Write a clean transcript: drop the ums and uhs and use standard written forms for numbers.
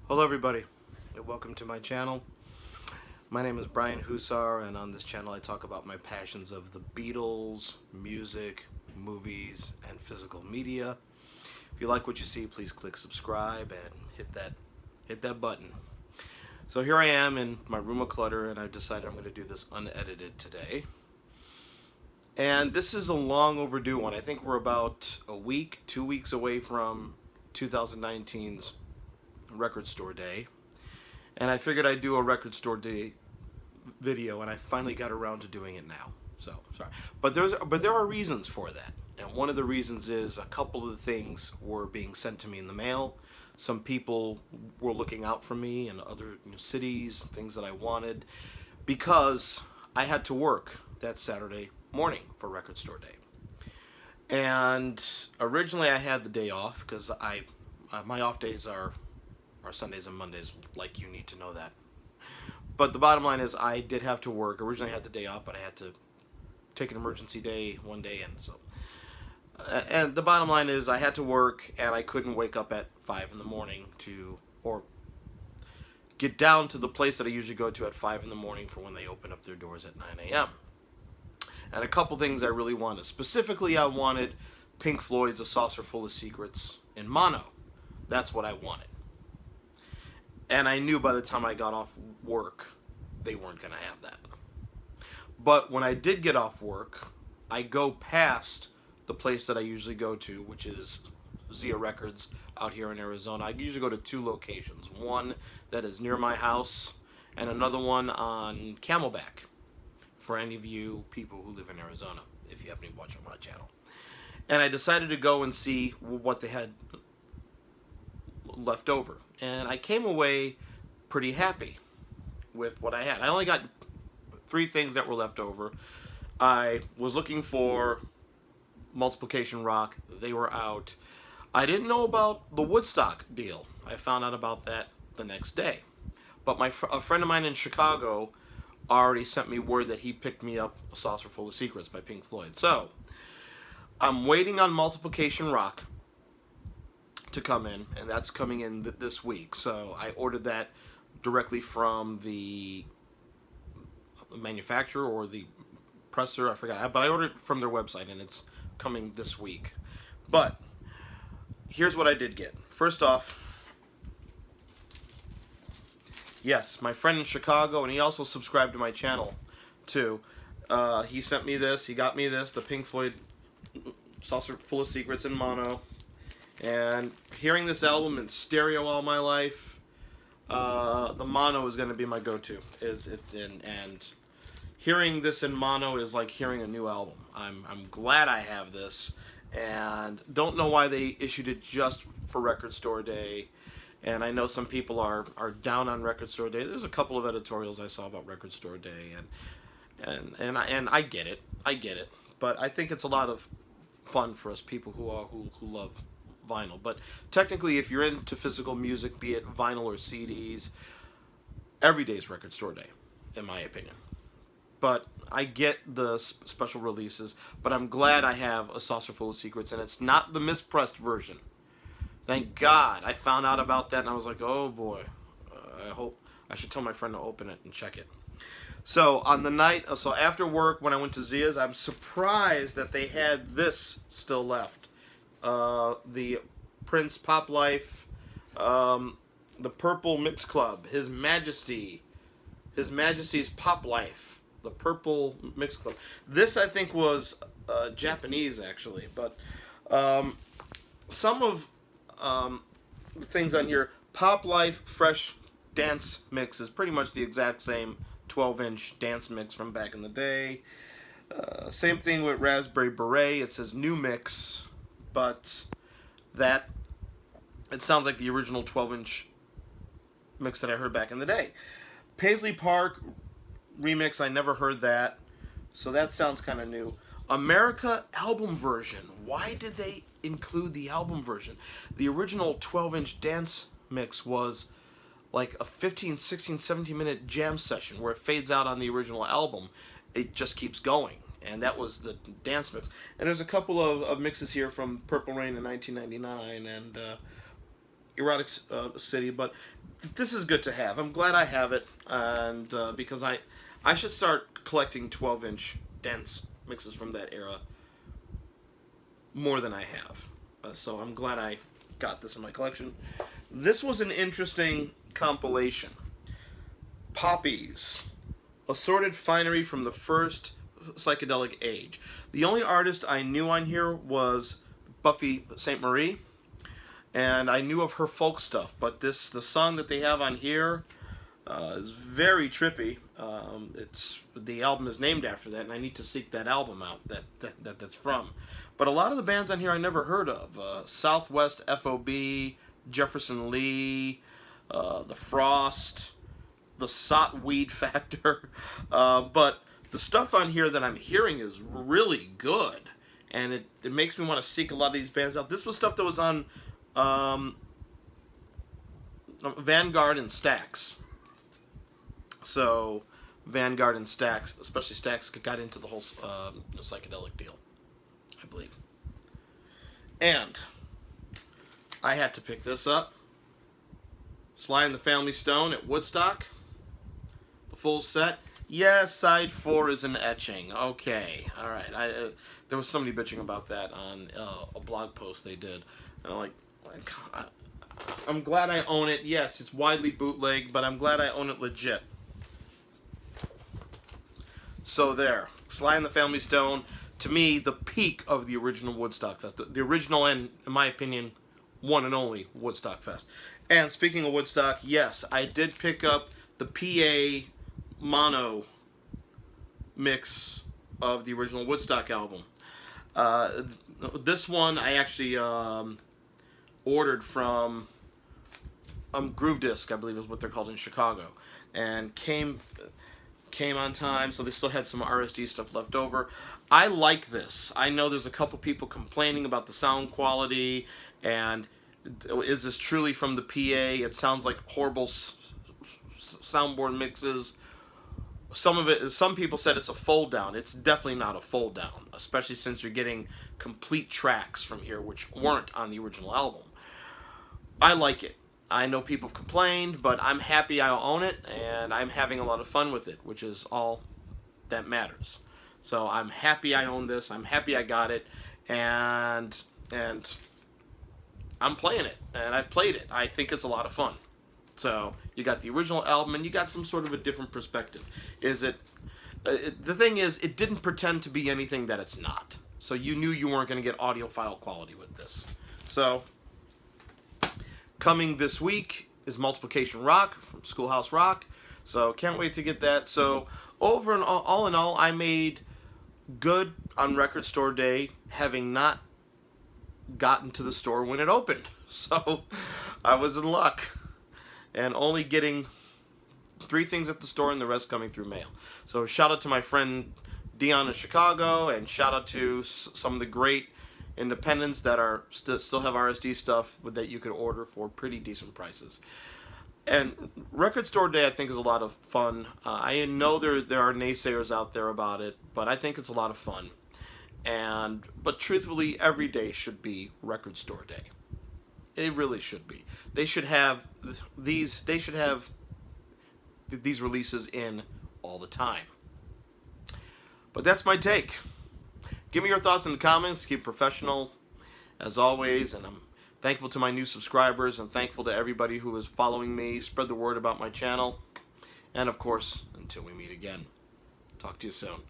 Hello everybody, and welcome to my channel. My name is Brian Hussar, and on this channel I talk about my passions of the Beatles, music, movies, and physical media. If you like what you see, please click subscribe and hit that button. So here I am in my room of clutter, and I've decided I'm going to do this unedited today. And this is a long overdue one. I think we're about a week, 2 weeks away from 2019's Record Store Day, and I figured I'd do a Record Store Day video, and I finally got around to doing it now. So sorry, but there are reasons for that, and one of the reasons is a couple of the things were being sent to me in the mail. Some people were looking out for me in other cities, things that I wanted, because I had to work that Saturday morning for Record Store Day. And originally I had the day off because my off days are Sundays and Mondays, like you need to know that. But the bottom line is I did have to work. Originally I had the day off, but I had to take an emergency day one day, and the bottom line is I had to work, and I couldn't wake up at 5 in the morning or get down to the place that I usually go to at 5 in the morning for when they open up their doors at 9 a.m. And a couple things I really wanted. Specifically, I wanted Pink Floyd's A Saucer Full of Secrets in mono. That's what I wanted. And I knew by the time I got off work, they weren't going to have that. But when I did get off work, I go past the place that I usually go to, which is Zia Records out here in Arizona. I usually go to two locations. One that is near my house, and another one on Camelback, for any of you people who live in Arizona, if you happen to watch on my channel. And I decided to go and see what they had left over, and I came away pretty happy with what I had. I only got 3 things that were left over. I was looking for Multiplication Rock. They were out. I didn't know about the Woodstock deal. I found out about that the next day. But a friend of mine in Chicago already sent me word that he picked me up A Saucer Full of Secrets by Pink Floyd. So I'm waiting on Multiplication Rock to come in, and that's coming in this week. So I ordered that directly from the manufacturer or the presser, I forgot, but I ordered it from their website, and it's coming this week. But here's what I did get. First off, yes, my friend in Chicago, and he also subscribed to my channel too, he sent me this, he got me this, the Pink Floyd Saucer Full of Secrets in mono. And hearing this album in stereo all my life, the mono is going to be my go-to. And hearing this in mono is like hearing a new album. I'm glad I have this, and don't know why they issued it just for Record Store Day. And I know some people are down on Record Store Day. There's a couple of editorials I saw about Record Store Day, and I get it. I get it. But I think it's a lot of fun for us people who love vinyl. But technically, if you're into physical music, be it vinyl or CDs, every day is Record Store Day, in my opinion. But I get the special releases, but I'm glad I have A Saucer Full of Secrets, and it's not the mispressed version. Thank God. I found out about that, and I was like, oh boy, I should tell my friend to open it and check it. So on the night, so after work, when I went to Zia's, I'm surprised that they had this still left. The Prince Pop Life, the Purple Mix Club, His Majesty's Pop Life, the Purple Mix Club. This I think was Japanese actually, but some of the things on here, Pop Life Fresh Dance Mix is pretty much the exact same 12-inch dance mix from back in the day. Same thing with Raspberry Beret. It says new mix, but it sounds like the original 12-inch mix that I heard back in the day. Paisley Park remix, I never heard that, so that sounds kind of new. America album version. Why did they include the album version? The original 12-inch dance mix was like a 15, 16, 17-minute jam session where it fades out on the original album. It just keeps going. And that was the dance mix. And there's a couple of mixes here from Purple Rain in 1999. And Erotic City, but this is good to have. I'm glad I have it, and because I should start collecting 12-inch dance mixes from that era more than I have. So I'm glad I got this in my collection. This was an interesting compilation. Poppies. Assorted finery from the first psychedelic age. The only artist I knew on here was Buffy St. Marie, and I knew of her folk stuff, but the song that they have on here is very trippy. The album is named after that, and I need to seek that album out that's from. But a lot of the bands on here I never heard of. Southwest FOB, Jefferson Lee, The Frost, the Sot Weed Factor, but the stuff on here that I'm hearing is really good, and it makes me want to seek a lot of these bands out. This was stuff that was on Vanguard and Stax. So Vanguard and Stax, especially Stax, got into the whole psychedelic deal, I believe. And I had to pick this up. Sly and the Family Stone at Woodstock. The full set. Yes, side 4 is an etching. Okay, all right. There was somebody bitching about that on a blog post they did. And I'm glad I own it. Yes, it's widely bootlegged, but I'm glad I own it legit. So there, Sly and the Family Stone. To me, the peak of the original Woodstock Fest. The original and, in my opinion, one and only Woodstock Fest. And speaking of Woodstock, yes, I did pick up the PA mono mix of the original Woodstock album. This one I actually ordered from Groove Disc, I believe is what they're called in Chicago, and came on time, so they still had some RSD stuff left over. I like this. I know there's a couple people complaining about the sound quality, and is this truly from the PA? It sounds like horrible soundboard mixes. Some people said it's a fold down. It's definitely not a fold down, especially since you're getting complete tracks from here which weren't on the original album. I like it. I know people have complained, but I'm happy I own it, and I'm having a lot of fun with it, which is all that matters. So I'm happy I own this. I'm happy I got it, and I'm playing it, and I played it. I think it's a lot of fun. So you got the original album, and you got some sort of a different perspective. The thing is, it didn't pretend to be anything that it's not. So you knew you weren't going to get audiophile quality with this. So coming this week is Multiplication Rock from Schoolhouse Rock. So can't wait to get that. So all in all, I made good on Record Store Day, having not gotten to the store when it opened. So I was in luck. And only getting 3 things at the store and the rest coming through mail. So shout out to my friend Dion in Chicago, and shout out to some of the great independents that are still have RSD stuff that you could order for pretty decent prices. And Record Store Day, I think, is a lot of fun. I know there are naysayers out there about it, but I think it's a lot of fun. But truthfully, every day should be Record Store Day. It really should be. They should have these. They should have these releases in all the time. But that's my take. Give me your thoughts in the comments. Keep professional, as always. And I'm thankful to my new subscribers and thankful to everybody who is following me. Spread the word about my channel. And of course, until we meet again. Talk to you soon.